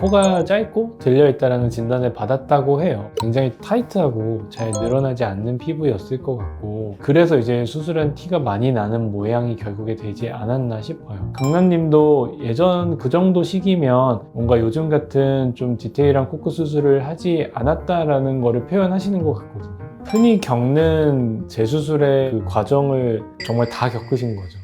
코가 짧고 들려있다는 진단을 받았다고 해요. 굉장히 타이트하고 잘 늘어나지 않는 피부였을 것 같고, 그래서 이제 수술한 티가 많이 나는 모양이 결국에 되지 않았나 싶어요. 강남님도 예전 그 정도 시기면 뭔가 요즘 같은 좀 디테일한 코끝 수술을 하지 않았다라는 거를 표현하시는 것 같거든요. 흔히 겪는 재수술의 그 과정을 정말 다 겪으신 거죠.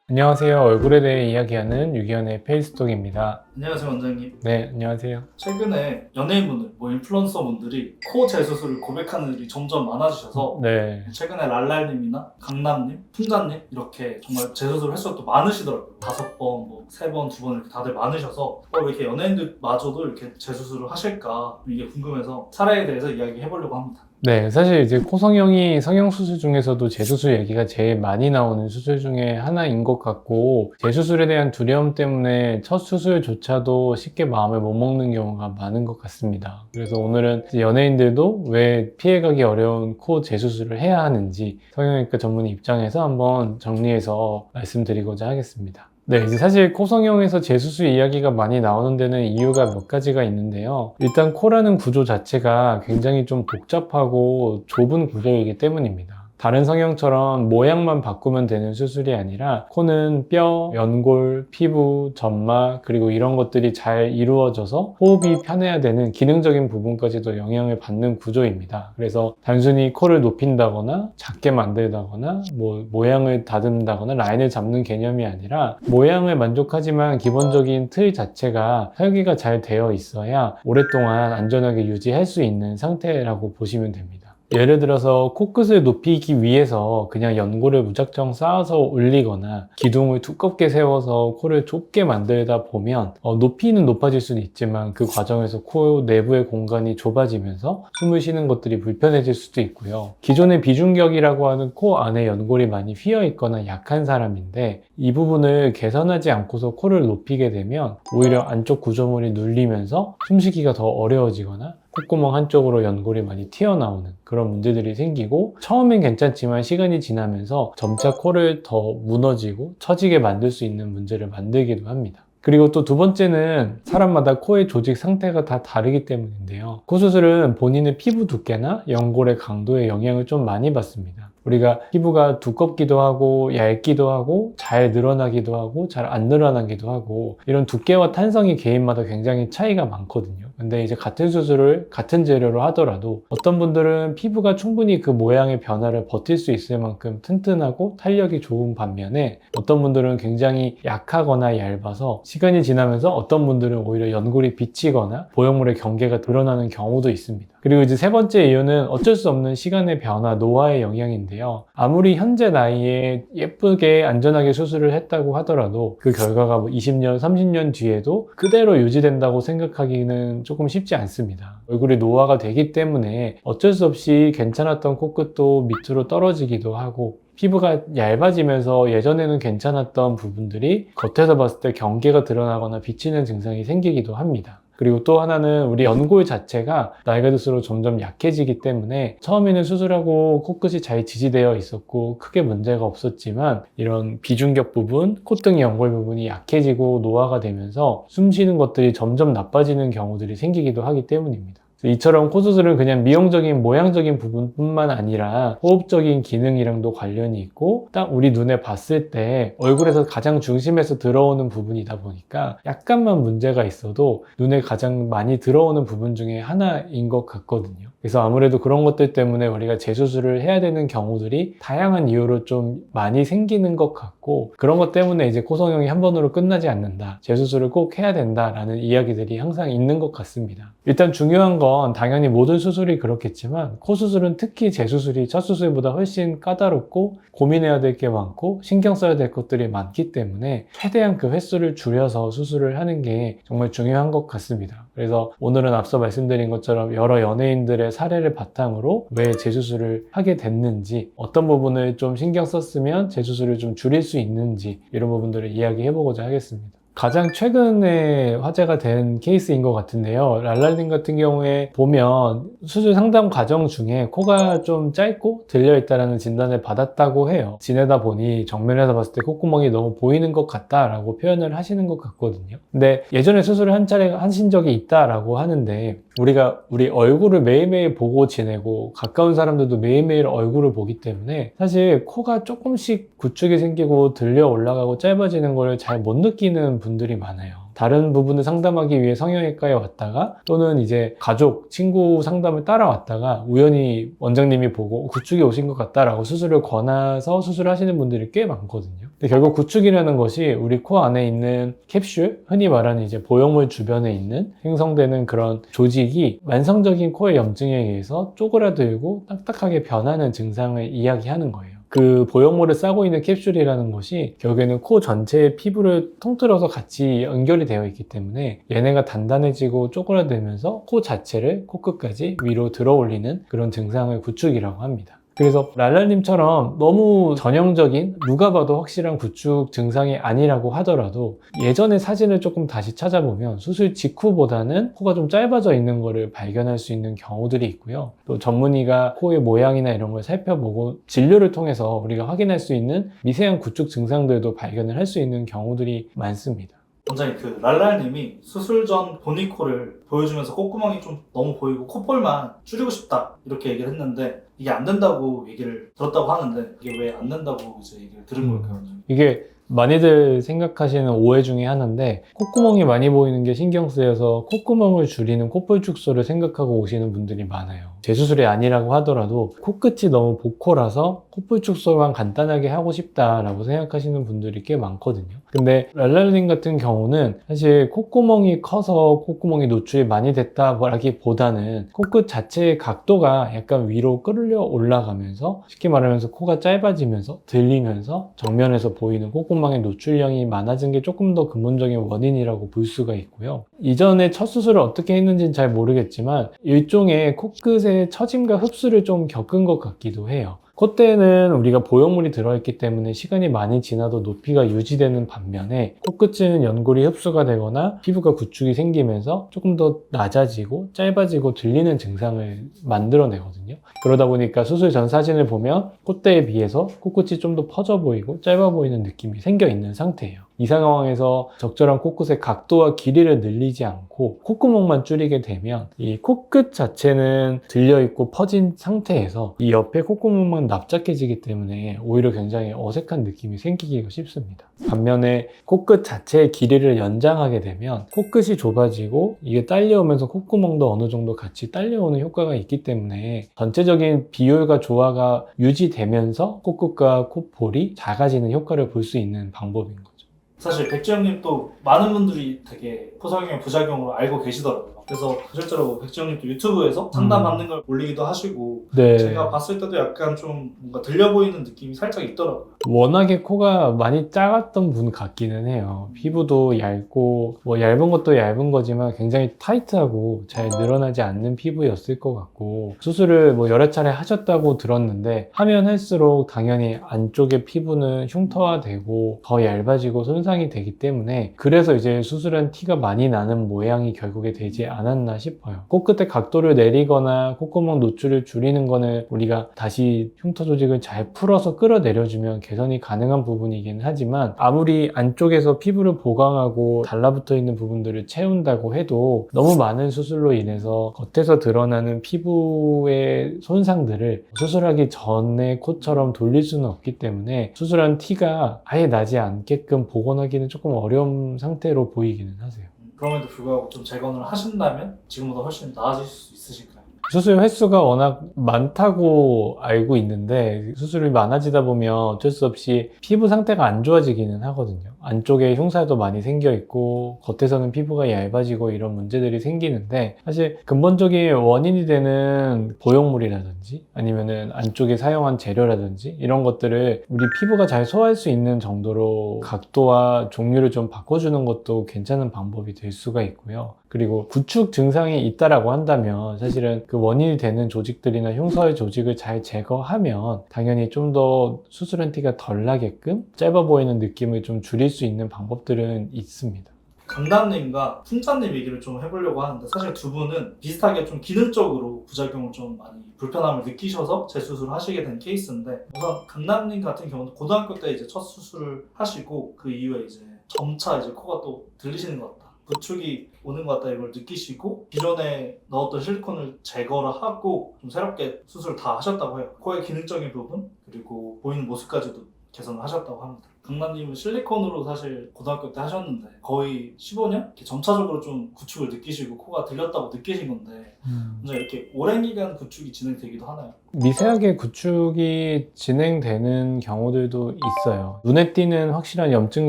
안녕하세요. 얼굴에 대해 이야기하는 유기현의 페이스톡입니다. 안녕하세요, 원장님. 네, 안녕하세요. 최근에 연예인분들, 인플루언서분들이 코 재수술을 고백하는 일이 점점 많아지셔서 네. 최근에 랄랄님이나 강남님, 풍자님 이렇게 정말 재수술 횟수가 또 많으시더라고요. 5번, 3번, 2번 이렇게 다들 많으셔서 왜 이렇게 연예인들마저도 이렇게 재수술을 하실까 이게 궁금해서 사례에 대해서 이야기해보려고 합니다. 네, 사실 이제 코성형이 성형수술 중에서도 재수술 얘기가 제일 많이 나오는 수술 중에 하나인 것 같고, 재수술에 대한 두려움 때문에 첫 수술조차도 쉽게 마음을 못 먹는 경우가 많은 것 같습니다. 그래서 오늘은 연예인들도 왜 피해가기 어려운 코 재수술을 해야 하는지 성형외과 전문의 입장에서 한번 정리해서 말씀드리고자 하겠습니다. 네, 이제 사실 코성형에서 재수술 이야기가 많이 나오는 데는 이유가 몇 가지가 있는데요. 일단 코라는 구조 자체가 굉장히 좀 복잡하고 좁은 구조이기 때문입니다. 다른 성형처럼 모양만 바꾸면 되는 수술이 아니라 코는 뼈, 연골, 피부, 점막 그리고 이런 것들이 잘 이루어져서 호흡이 편해야 되는 기능적인 부분까지도 영향을 받는 구조입니다. 그래서 단순히 코를 높인다거나 작게 만들다거나 모양을 다듬다거나 라인을 잡는 개념이 아니라 모양을 만족하지만 기본적인 틀 자체가 설계가 잘 되어 있어야 오랫동안 안전하게 유지할 수 있는 상태라고 보시면 됩니다. 예를 들어서 코끝을 높이기 위해서 그냥 연골을 무작정 쌓아서 올리거나 기둥을 두껍게 세워서 코를 좁게 만들다 보면 높이는 높아질 수는 있지만 그 과정에서 코 내부의 공간이 좁아지면서 숨을 쉬는 것들이 불편해질 수도 있고요. 기존의 비중격이라고 하는 코 안에 연골이 많이 휘어 있거나 약한 사람인데 이 부분을 개선하지 않고서 코를 높이게 되면 오히려 안쪽 구조물이 눌리면서 숨쉬기가 더 어려워지거나 콧구멍 한쪽으로 연골이 많이 튀어나오는 그런 문제들이 생기고, 처음엔 괜찮지만 시간이 지나면서 점차 코를 더 무너지고 처지게 만들 수 있는 문제를 만들기도 합니다. 그리고 또 두 번째는 사람마다 코의 조직 상태가 다 다르기 때문인데요. 코 수술은 본인의 피부 두께나 연골의 강도에 영향을 좀 많이 받습니다. 우리가 피부가 두껍기도 하고 얇기도 하고 잘 늘어나기도 하고 잘 안 늘어나기도 하고 이런 두께와 탄성이 개인마다 굉장히 차이가 많거든요. 근데 이제 같은 수술을 같은 재료로 하더라도 어떤 분들은 피부가 충분히 그 모양의 변화를 버틸 수 있을 만큼 튼튼하고 탄력이 좋은 반면에 어떤 분들은 굉장히 약하거나 얇아서 시간이 지나면서 어떤 분들은 오히려 연골이 비치거나 보형물의 경계가 드러나는 경우도 있습니다. 그리고 이제 세 번째 이유는 어쩔 수 없는 시간의 변화, 노화의 영향인데요. 아무리 현재 나이에 예쁘게 안전하게 수술을 했다고 하더라도 그 결과가 20년, 30년 뒤에도 그대로 유지된다고 생각하기는 조금 쉽지 않습니다. 얼굴이 노화가 되기 때문에 어쩔 수 없이 괜찮았던 코끝도 밑으로 떨어지기도 하고, 피부가 얇아지면서 예전에는 괜찮았던 부분들이 겉에서 봤을 때 경계가 드러나거나 비치는 증상이 생기기도 합니다. 그리고 또 하나는 우리 연골 자체가 나이가 들수록 점점 약해지기 때문에 처음에는 수술하고 코끝이 잘 지지되어 있었고 크게 문제가 없었지만 이런 비중격 부분, 콧등 연골 부분이 약해지고 노화가 되면서 숨 쉬는 것들이 점점 나빠지는 경우들이 생기기도 하기 때문입니다. 이처럼 코 수술은 그냥 미용적인 모양적인 부분뿐만 아니라 호흡적인 기능이랑도 관련이 있고 딱 우리 눈에 봤을 때 얼굴에서 가장 중심에서 들어오는 부분이다 보니까 약간만 문제가 있어도 눈에 가장 많이 들어오는 부분 중에 하나인 것 같거든요. 그래서 아무래도 그런 것들 때문에 우리가 재수술을 해야 되는 경우들이 다양한 이유로 좀 많이 생기는 것 같고, 그런 것 때문에 이제 코성형이 한 번으로 끝나지 않는다, 재수술을 꼭 해야 된다라는 이야기들이 항상 있는 것 같습니다. 일단 중요한 건 당연히 모든 수술이 그렇겠지만 코 수술은 특히 재수술이 첫 수술보다 훨씬 까다롭고 고민해야 될 게 많고 신경 써야 될 것들이 많기 때문에 최대한 그 횟수를 줄여서 수술을 하는 게 정말 중요한 것 같습니다. 그래서 오늘은 앞서 말씀드린 것처럼 여러 연예인들의 사례를 바탕으로 왜 재수술을 하게 됐는지, 어떤 부분을 좀 신경 썼으면 재수술을 좀 줄일 수 있는지 이런 부분들을 이야기해 보고자 하겠습니다. 가장 최근에 화제가 된 케이스인 것 같은데요. 랄랄님 같은 경우에 보면 수술 상담 과정 중에 코가 좀 짧고 들려있다는 진단을 받았다고 해요. 지내다 보니 정면에서 봤을 때 콧구멍이 너무 보이는 것 같다라고 표현을 하시는 것 같거든요. 근데 예전에 수술을 한 차례 하신 적이 있다라고 하는데 우리가 우리 얼굴을 매일매일 보고 지내고 가까운 사람들도 매일매일 얼굴을 보기 때문에 사실 코가 조금씩 구축이 생기고 들려 올라가고 짧아지는 걸 잘 못 느끼는 분들이 많아요. 다른 부분을 상담하기 위해 성형외과에 왔다가 또는 이제 가족, 친구 상담을 따라왔다가 우연히 원장님이 보고 구축이 오신 것 같다라고 수술을 권해서 수술하시는 분들이 꽤 많거든요. 근데 결국 구축이라는 것이 우리 코 안에 있는 캡슐, 흔히 말하는 이제 보형물 주변에 있는 생성되는 그런 조직이 만성적인 코의 염증에 의해서 쪼그라들고 딱딱하게 변하는 증상을 이야기하는 거예요. 그 보형물을 싸고 있는 캡슐이라는 것이 결국에는 코 전체의 피부를 통틀어서 같이 연결이 되어 있기 때문에 얘네가 단단해지고 쪼그라들면서 코 자체를 코끝까지 위로 들어 올리는 그런 증상을 구축이라고 합니다. 그래서 랄랄님처럼 너무 전형적인 누가 봐도 확실한 구축 증상이 아니라고 하더라도 예전의 사진을 조금 다시 찾아보면 수술 직후보다는 코가 좀 짧아져 있는 것을 발견할 수 있는 경우들이 있고요. 또 전문의가 코의 모양이나 이런 걸 살펴보고 진료를 통해서 우리가 확인할 수 있는 미세한 구축 증상들도 발견을 할 수 있는 경우들이 많습니다. 원장님, 그 랄랄님이 수술 전 보니코를 보여주면서 콧구멍이 좀 너무 보이고 콧볼만 줄이고 싶다 이렇게 얘기를 했는데 이게 안 된다고 얘기를 들었다고 하는데 이게 왜 안 된다고 이제 얘기를 들은 걸까요? 이게 많이들 생각하시는 오해 중에 하나인데 콧구멍이 많이 보이는 게 신경 쓰여서 콧구멍을 줄이는 콧볼 축소를 생각하고 오시는 분들이 많아요. 재수술이 아니라고 하더라도 코끝이 너무 보코라서 콧볼 축소만 간단하게 하고 싶다라고 생각하시는 분들이 꽤 많거든요. 근데 랄랄님 같은 경우는 사실 콧구멍이 커서 콧구멍이 노출이 많이 됐다라기보다는 코끝 자체의 각도가 약간 위로 끌려 올라가면서 쉽게 말하면서 코가 짧아지면서 들리면서 정면에서 보이는 콧구멍의 노출량이 많아진 게 조금 더 근본적인 원인이라고 볼 수가 있고요. 이전에 첫 수술을 어떻게 했는지는 잘 모르겠지만 일종의 코끝의 처짐과 흡수를 좀 겪은 것 같기도 해요. 콧대는 우리가 보형물이 들어있기 때문에 시간이 많이 지나도 높이가 유지되는 반면에 코끝은 연골이 흡수가 되거나 피부가 구축이 생기면서 조금 더 낮아지고 짧아지고 들리는 증상을 만들어내거든요. 그러다 보니까 수술 전 사진을 보면 콧대에 비해서 코끝이 좀 더 퍼져 보이고 짧아 보이는 느낌이 생겨 있는 상태예요. 이 상황에서 적절한 코끝의 각도와 길이를 늘리지 않고 콧구멍만 줄이게 되면 이 코끝 자체는 들려있고 퍼진 상태에서 이 옆에 콧구멍만 납작해지기 때문에 오히려 굉장히 어색한 느낌이 생기기가 쉽습니다. 반면에 코끝 자체의 길이를 연장하게 되면 코끝이 좁아지고 이게 딸려오면서 콧구멍도 어느 정도 같이 딸려오는 효과가 있기 때문에 전체적인 비율과 조화가 유지되면서 코끝과 콧볼이 작아지는 효과를 볼 수 있는 방법인 거죠. 사실 백지영님도 많은 분들이 되게 코성형 부작용으로 알고 계시더라고요. 그래서 실제로 백지영님도 유튜브에서 상담받는 걸 올리기도 하시고 네. 제가 봤을 때도 약간 좀 뭔가 들려 보이는 느낌이 살짝 있더라고요. 워낙에 코가 많이 작았던 분 같기는 해요. 피부도 얇고 뭐 얇은 것도 얇은 거지만 굉장히 타이트하고 잘 늘어나지 않는 피부였을 것 같고 수술을 뭐 여러 차례 하셨다고 들었는데 하면 할수록 당연히 안쪽의 피부는 흉터화되고 더 얇아지고 손상이 되기 때문에 그래서 이제 수술한 티가 많이 나는 모양이 결국에 되지 않았나 싶어요. 코끝의 각도를 내리거나 콧구멍 노출을 줄이는 거는 우리가 다시 흉터 조직을 잘 풀어서 끌어내려주면 개선이 가능한 부분이긴 하지만 아무리 안쪽에서 피부를 보강하고 달라붙어 있는 부분들을 채운다고 해도 너무 많은 수술로 인해서 겉에서 드러나는 피부의 손상들을 수술하기 전에 코처럼 돌릴 수는 없기 때문에 수술한 티가 아예 나지 않게끔 복원하기는 조금 어려운 상태로 보이기는 하세요. 그럼에도 불구하고 좀 재건을 하신다면 지금보다 훨씬 나아질 수 있으실까요? 수술 횟수가 워낙 많다고 알고 있는데 수술이 많아지다 보면 어쩔 수 없이 피부 상태가 안 좋아지기는 하거든요. 안쪽에 흉살도 많이 생겨 있고 겉에서는 피부가 얇아지고 이런 문제들이 생기는데 사실 근본적인 원인이 되는 보형물이라든지 아니면은 안쪽에 사용한 재료라든지 이런 것들을 우리 피부가 잘 소화할 수 있는 정도로 각도와 종류를 좀 바꿔주는 것도 괜찮은 방법이 될 수가 있고요. 그리고 구축 증상이 있다라고 한다면 사실은 그 그 원인이 되는 조직들이나 흉터의 조직을 잘 제거하면 당연히 좀 더 수술한 티가 덜 나게끔 짧아 보이는 느낌을 좀 줄일 수 있는 방법들은 있습니다. 강남님과 풍자님 얘기를 좀 해보려고 하는데, 사실 두 분은 비슷하게 좀 기능적으로 부작용을 좀 많이 불편함을 느끼셔서 재수술을 하시게 된 케이스인데, 우선 강남님 같은 경우는 고등학교 때 이제 첫 수술을 하시고 그 이후에 이제 점차 이제 코가 또 들리시는 것 같다, 구축이 오는 것 같다, 이걸 느끼시고 기존에 넣었던 실리콘을 제거를 하고 좀 새롭게 수술을 다 하셨다고 해요. 코의 기능적인 부분 그리고 보이는 모습까지도 개선을 하셨다고 합니다. 강남님은 실리콘으로 사실 고등학교 때 하셨는데 거의 15년? 이렇게 점차적으로 좀 구축을 느끼시고 코가 들렸다고 느끼신 건데, 먼저 이렇게 오랜 기간 구축이 진행되기도 하나요? 미세하게 구축이 진행되는 경우들도 있어요. 눈에 띄는 확실한 염증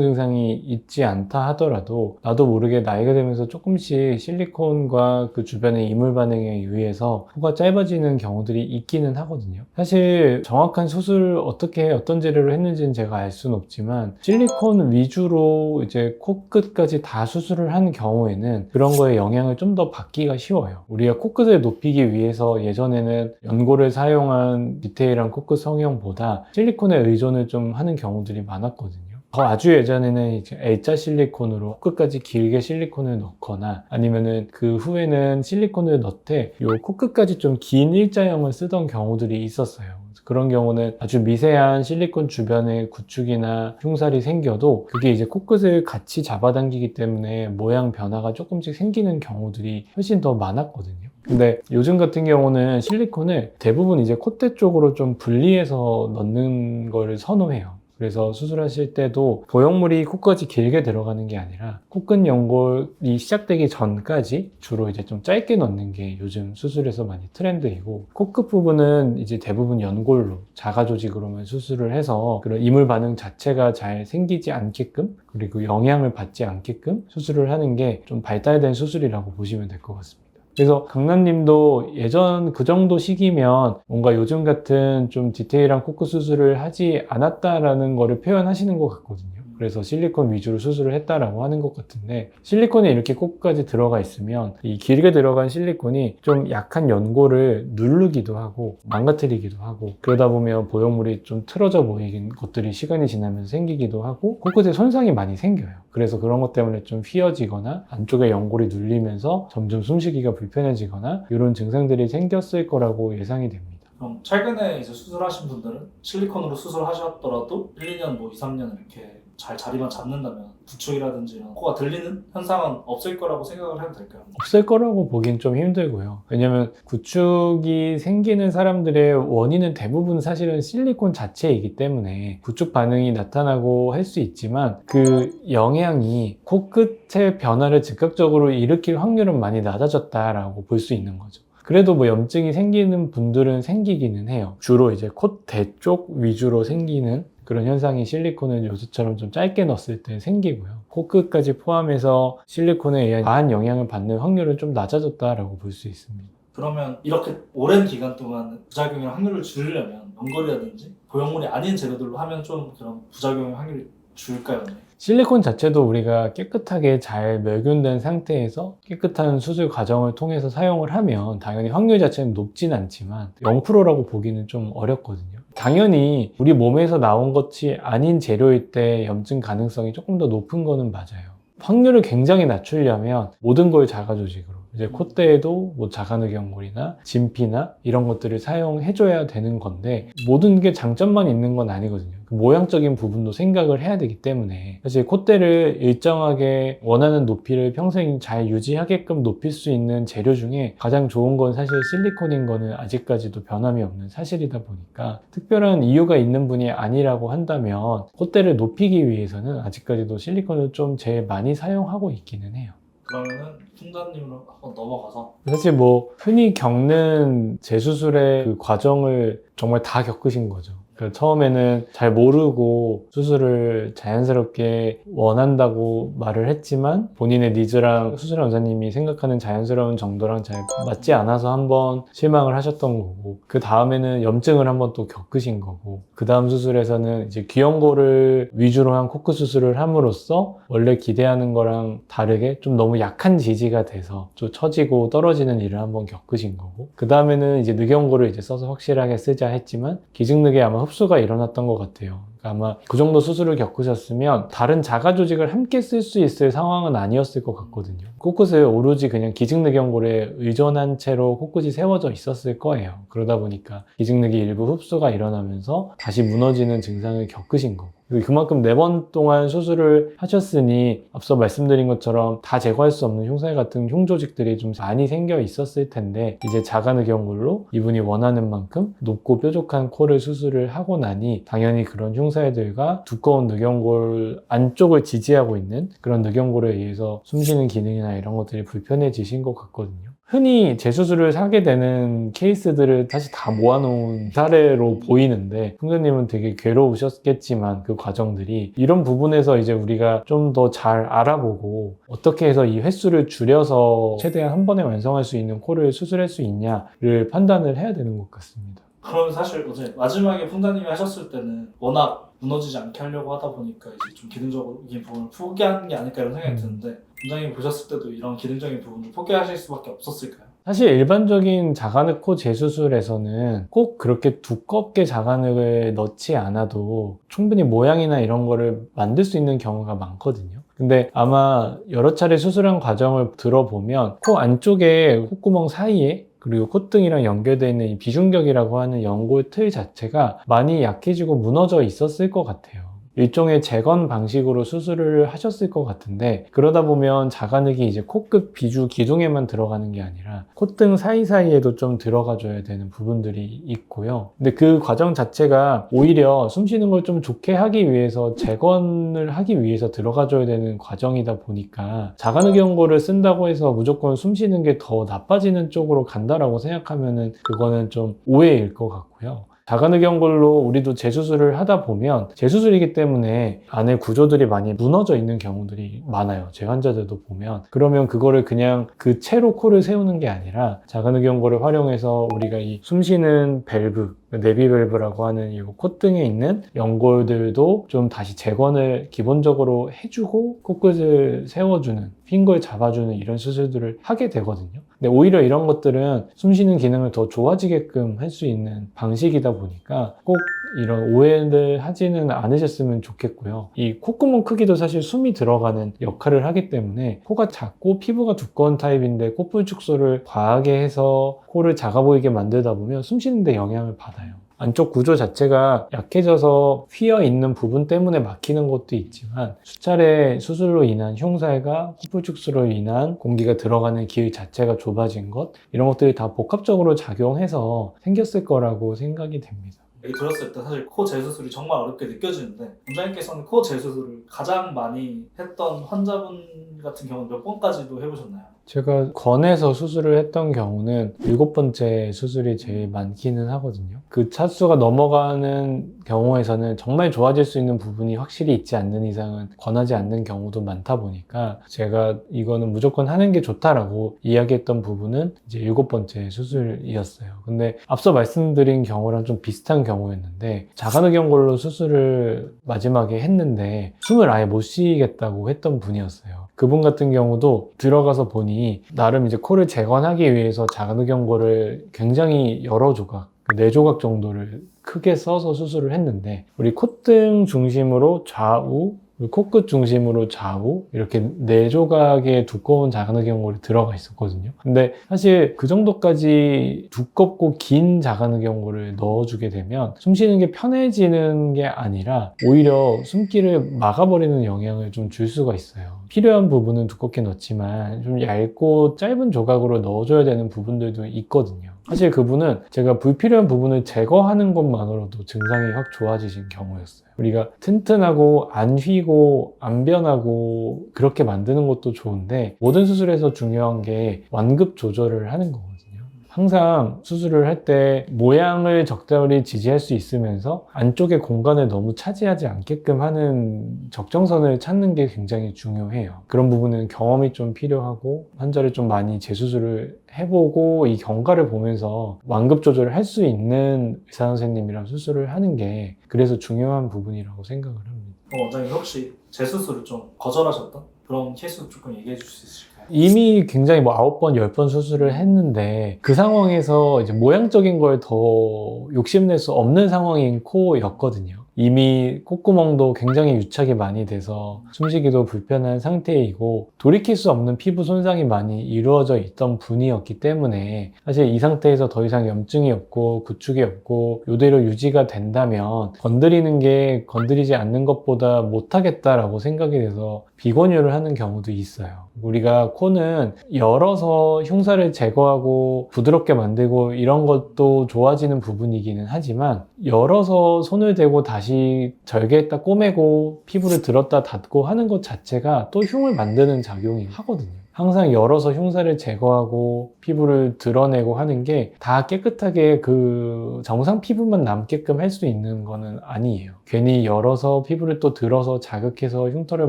증상이 있지 않다 하더라도 나도 모르게 나이가 들면서 조금씩 실리콘과 그 주변의 이물 반응에 의해서 코가 짧아지는 경우들이 있기는 하거든요. 사실 정확한 수술 어떻게 어떤 재료를 했는지는 제가 알 수는 없지만 실리콘 위주로 이제 코끝까지 다 수술을 한 경우에는 그런 거에 영향을 좀 더 받기가 쉬워요. 우리가 코끝을 높이기 위해서 예전에는 연고를 사용한 디테일한 코끝 성형보다 실리콘에 의존을 좀 하는 경우들이 많았거든요. 더 아주 예전에는 이제 L자 실리콘으로 코끝까지 길게 실리콘을 넣거나 아니면은 그 후에는 실리콘을 넣되 요 코끝까지 좀 긴 일자형을 쓰던 경우들이 있었어요. 그런 경우는 아주 미세한 실리콘 주변에 구축이나 흉살이 생겨도 그게 이제 코끝을 같이 잡아당기기 때문에 모양 변화가 조금씩 생기는 경우들이 훨씬 더 많았거든요. 근데 요즘 같은 경우는 실리콘을 대부분 이제 콧대 쪽으로 좀 분리해서 넣는 거를 선호해요. 그래서 수술하실 때도 보형물이 코까지 길게 들어가는 게 아니라 코끝 연골이 시작되기 전까지 주로 이제 좀 짧게 넣는 게 요즘 수술에서 많이 트렌드이고, 코끝 부분은 이제 대부분 연골로 자가 조직으로만 수술을 해서 그런 이물 반응 자체가 잘 생기지 않게끔 그리고 영향을 받지 않게끔 수술을 하는 게 좀 발달된 수술이라고 보시면 될 것 같습니다. 그래서 강남님도 예전 그 정도 시기면 뭔가 요즘 같은 좀 디테일한 코끝 수술을 하지 않았다라는 거를 표현하시는 것 같거든요. 그래서 실리콘 위주로 수술을 했다라고 하는 것 같은데, 실리콘이 이렇게 코끝까지 들어가 있으면 이 길게 들어간 실리콘이 좀 약한 연골을 누르기도 하고 망가뜨리기도 하고, 그러다 보면 보형물이 좀 틀어져 보이는 것들이 시간이 지나면서 생기기도 하고 코끝에 손상이 많이 생겨요. 그래서 그런 것 때문에 좀 휘어지거나 안쪽에 연골이 눌리면서 점점 숨쉬기가 불편해지거나 이런 증상들이 생겼을 거라고 예상이 됩니다. 그럼 최근에 이제 수술하신 분들은 실리콘으로 수술하셨더라도 1, 2년, 뭐 2, 3년 이렇게 잘 자리만 잡는다면 구축이라든지 이런 코가 들리는 현상은 없을 거라고 생각을 해도 될까요? 없을 거라고 보긴 좀 힘들고요. 왜냐면 구축이 생기는 사람들의 원인은 대부분 사실은 실리콘 자체이기 때문에 구축 반응이 나타나고 할 수 있지만 그 영향이 코끝의 변화를 즉각적으로 일으킬 확률은 많이 낮아졌다라고 볼 수 있는 거죠. 그래도 뭐 염증이 생기는 분들은 생기기는 해요. 주로 이제 콧대 쪽 위주로 생기는 그런 현상이 실리콘을 요새처럼 좀 짧게 넣었을 때 생기고요. 코끝까지 포함해서 실리콘에 의한 과한 영향을 받는 확률은 좀 낮아졌다라고 볼 수 있습니다. 그러면 이렇게 오랜 기간 동안 부작용의 확률을 줄이려면 연골이라든지 보형물이 아닌 재료들로 하면 좀 그런 부작용의 확률이 줄까요? 실리콘 자체도 우리가 깨끗하게 잘 멸균된 상태에서 깨끗한 수술 과정을 통해서 사용을 하면 당연히 확률 자체는 높진 않지만 0%라고 보기는 좀 어렵거든요. 당연히 우리 몸에서 나온 것이 아닌 재료일 때 염증 가능성이 조금 더 높은 거는 맞아요. 확률을 굉장히 낮추려면 모든 걸 자가조직으로 이제 콧대에도 뭐 자가누경골이나 진피나 이런 것들을 사용해줘야 되는 건데 모든 게 장점만 있는 건 아니거든요. 그 모양적인 부분도 생각을 해야 되기 때문에 사실 콧대를 일정하게 원하는 높이를 평생 잘 유지하게끔 높일 수 있는 재료 중에 가장 좋은 건 사실 실리콘인 거는 아직까지도 변함이 없는 사실이다 보니까 특별한 이유가 있는 분이 아니라고 한다면 콧대를 높이기 위해서는 아직까지도 실리콘을 좀 제일 많이 사용하고 있기는 해요. 그러면은 풍자님으로 한번 넘어가서, 사실 뭐 흔히 겪는 재수술의 그 과정을 정말 다 겪으신 거죠. 처음에는 잘 모르고 수술을 자연스럽게 원한다고 말을 했지만 본인의 니즈랑 수술한 원장님이 생각하는 자연스러운 정도랑 잘 맞지 않아서 한번 실망을 하셨던 거고, 그 다음에는 염증을 한번 또 겪으신 거고, 그 다음 수술에서는 이제 귀연고를 위주로 한 코크 수술을 함으로써 원래 기대하는 거랑 다르게 좀 너무 약한 지지가 돼서 좀 처지고 떨어지는 일을 한번 겪으신 거고, 그 다음에는 이제 늑연고를 이제 써서 확실하게 쓰자 했지만 기증늑에 아마 흡수가 일어났던 것 같아요. 그러니까 아마 그 정도 수술을 겪으셨으면 다른 자가 조직을 함께 쓸 수 있을 상황은 아니었을 것 같거든요. 코끝을 오로지 그냥 기증늑연골에 의존한 채로 코끝이 세워져 있었을 거예요. 그러다 보니까 기증늑이 일부 흡수가 일어나면서 다시 무너지는 증상을 겪으신 거고, 그만큼 4번 동안 수술을 하셨으니 앞서 말씀드린 것처럼 다 제거할 수 없는 흉살 같은 흉조직들이 좀 많이 생겨 있었을 텐데, 이제 자가늑연골로 이분이 원하는 만큼 높고 뾰족한 코를 수술을 하고 나니 당연히 그런 흉살들과 두꺼운 늑연골 안쪽을 지지하고 있는 그런 늑연골에 의해서 숨쉬는 기능이나 이런 것들이 불편해지신 것 같거든요. 흔히 재수술을 하게 되는 케이스들을 다시 다 모아놓은 사례로 보이는데, 풍자님은 되게 괴로우셨겠지만 그 과정들이 이런 부분에서 이제 우리가 좀 더 잘 알아보고 어떻게 해서 이 횟수를 줄여서 최대한 한 번에 완성할 수 있는 코를 수술할 수 있냐를 판단을 해야 되는 것 같습니다. 그럼 사실 어제 마지막에 풍자님이 하셨을 때는 워낙 무너지지 않게 하려고 하다 보니까 이제 좀 기능적인 부분을 포기하는 게 아닐까 이런 생각이 드는데, 원장님 보셨을 때도 이런 기능적인 부분을 포기하실 수밖에 없었을까요? 사실 일반적인 자가늑 코 재수술에서는 꼭 그렇게 두껍게 자가늑을 넣지 않아도 충분히 모양이나 이런 거를 만들 수 있는 경우가 많거든요. 근데 아마 여러 차례 수술한 과정을 들어보면 코 안쪽에 콧구멍 사이에 그리고 콧등이랑 연결되어 있는 이 비중격이라고 하는 연골 틀 자체가 많이 약해지고 무너져 있었을 것 같아요. 일종의 재건 방식으로 수술을 하셨을 것 같은데, 그러다 보면 자가늑이 이제 코끝 비주 기둥에만 들어가는 게 아니라 콧등 사이사이에도 좀 들어가줘야 되는 부분들이 있고요. 근데 그 과정 자체가 오히려 숨쉬는 걸 좀 좋게 하기 위해서 재건을 하기 위해서 들어가줘야 되는 과정이다 보니까 자가늑 연골을 쓴다고 해서 무조건 숨쉬는 게 더 나빠지는 쪽으로 간다라고 생각하면은 그거는 좀 오해일 것 같고요. 자가늑연골로 우리도 재수술을 하다 보면 재수술이기 때문에 안에 구조들이 많이 무너져 있는 경우들이 많아요. 제 환자들도 보면. 그러면 그거를 그냥 그 채로 코를 세우는 게 아니라 자가늑연골을 활용해서 우리가 이 숨쉬는 밸브, 내비밸브라고 하는 이 콧등에 있는 연골들도 좀 다시 재건을 기본적으로 해주고 코끝을 세워주는, 휜 걸 잡아주는 이런 수술들을 하게 되거든요. 근데 오히려 이런 것들은 숨쉬는 기능을 더 좋아지게끔 할 수 있는 방식이다 보니까 꼭 이런 오해를 하지는 않으셨으면 좋겠고요. 이 콧구멍 크기도 사실 숨이 들어가는 역할을 하기 때문에 코가 작고 피부가 두꺼운 타입인데 콧볼 축소를 과하게 해서 코를 작아 보이게 만들다 보면 숨 쉬는 데 영향을 받아요. 안쪽 구조 자체가 약해져서 휘어 있는 부분 때문에 막히는 것도 있지만, 수차례 수술로 인한 흉살과 콧볼 축소로 인한 공기가 들어가는 길 자체가 좁아진 것, 이런 것들이 다 복합적으로 작용해서 생겼을 거라고 생각이 됩니다. 얘기 들었을 때 사실 코 재수술이 정말 어렵게 느껴지는데, 원장님께서는 코 재수술을 가장 많이 했던 환자분 같은 경우는 몇 번까지도 해보셨나요? 제가 권해서 수술을 했던 경우는 7번째 수술이 제일 많기는 하거든요. 그 차수가 넘어가는 경우에서는 정말 좋아질 수 있는 부분이 확실히 있지 않는 이상은 권하지 않는 경우도 많다 보니까 제가 이거는 무조건 하는 게 좋다라고 이야기했던 부분은 이제 7번째 수술이었어요. 근데 앞서 말씀드린 경우랑 좀 비슷한 경우였는데, 자가늑연골로 수술을 마지막에 했는데 숨을 아예 못 쉬겠다고 했던 분이었어요. 그분 같은 경우도 들어가서 보니 나름 이제 코를 재건하기 위해서 자가늑연골을 굉장히 여러 조각, 4조각 정도를 크게 써서 수술을 했는데, 우리 콧등 중심으로 좌우, 코끝 중심으로 좌우 이렇게 4조각의 두꺼운 자가늑연골이 들어가 있었거든요. 근데 사실 그 정도까지 두껍고 긴 자가늑연골을 넣어주게 되면 숨쉬는 게 편해지는 게 아니라 오히려 숨기를 막아버리는 영향을 좀 줄 수가 있어요. 필요한 부분은 두껍게 넣지만 좀 얇고 짧은 조각으로 넣어줘야 되는 부분들도 있거든요. 사실 그분은 제가 불필요한 부분을 제거하는 것만으로도 증상이 확 좋아지신 경우였어요. 우리가 튼튼하고 안 휘고 안 변하고 그렇게 만드는 것도 좋은데, 모든 수술에서 중요한 게 완급 조절을 하는 거거든요. 항상 수술을 할 때 모양을 적절히 지지할 수 있으면서 안쪽의 공간을 너무 차지하지 않게끔 하는 적정선을 찾는 게 굉장히 중요해요. 그런 부분은 경험이 좀 필요하고 환자를 좀 많이 재수술을 해보고 이 경과를 보면서 완급 조절을 할 수 있는 의사 선생님이랑 수술을 하는 게 그래서 중요한 부분이라고 생각을 합니다. 원장님 혹시 재수술을 좀 거절하셨던 그런 케이스 조금 얘기해 줄 수 있을까요? 이미 굉장히 뭐 9번, 10번 수술을 했는데 그 상황에서 이제 모양적인 걸 더 욕심낼 수 없는 상황인 코였거든요. 이미 콧구멍도 굉장히 유착이 많이 돼서 숨쉬기도 불편한 상태이고 돌이킬 수 없는 피부 손상이 많이 이루어져 있던 분이었기 때문에 사실 이 상태에서 더 이상 염증이 없고 구축이 없고 이대로 유지가 된다면 건드리는 게 건드리지 않는 것보다 못하겠다라고 생각이 돼서 비권유를 하는 경우도 있어요. 우리가 코는 열어서 흉사를 제거하고 부드럽게 만들고 이런 것도 좋아지는 부분이기는 하지만 열어서 손을 대고 다시 절개했다 꼬매고 피부를 들었다 닫고 하는 것 자체가 또 흉을 만드는 작용이 하거든요. 항상 열어서 흉사를 제거하고 피부를 드러내고 하는 게 다 깨끗하게 그 정상 피부만 남게끔 할 수 있는 거는 아니에요. 괜히 열어서 피부를 또 들어서 자극해서 흉터를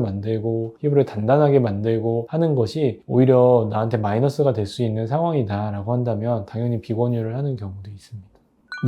만들고 피부를 단단하게 만들고 하는 것이 오히려 나한테 마이너스가 될 수 있는 상황이다 라고 한다면 당연히 비권유를 하는 경우도 있습니다.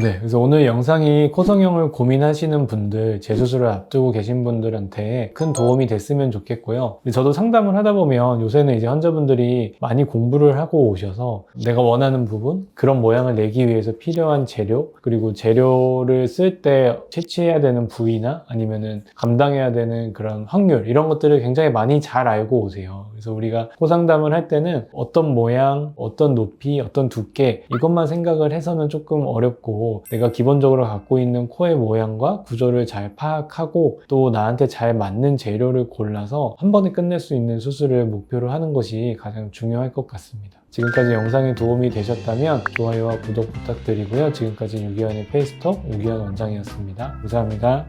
네, 그래서 오늘 영상이 코 성형을 고민하시는 분들, 재수술을 앞두고 계신 분들한테 큰 도움이 됐으면 좋겠고요. 저도 상담을 하다 보면 요새는 이제 환자분들이 많이 공부를 하고 오셔서 내가 원하는 부분, 그런 모양을 내기 위해서 필요한 재료, 그리고 재료를 쓸 때 채취해야 되는 부위나 아니면은 감당해야 되는 그런 확률, 이런 것들을 굉장히 많이 잘 알고 오세요. 그래서 우리가 코 상담을 할 때는 어떤 모양, 어떤 높이, 어떤 두께, 이것만 생각을 해서는 조금 어렵고 내가 기본적으로 갖고 있는 코의 모양과 구조를 잘 파악하고 또 나한테 잘 맞는 재료를 골라서 한 번에 끝낼 수 있는 수술을 목표로 하는 것이 가장 중요할 것 같습니다. 지금까지 영상이 도움이 되셨다면 좋아요와 구독 부탁드리고요. 지금까지 유기현의 페이스톡 우기현 원장이었습니다. 감사합니다.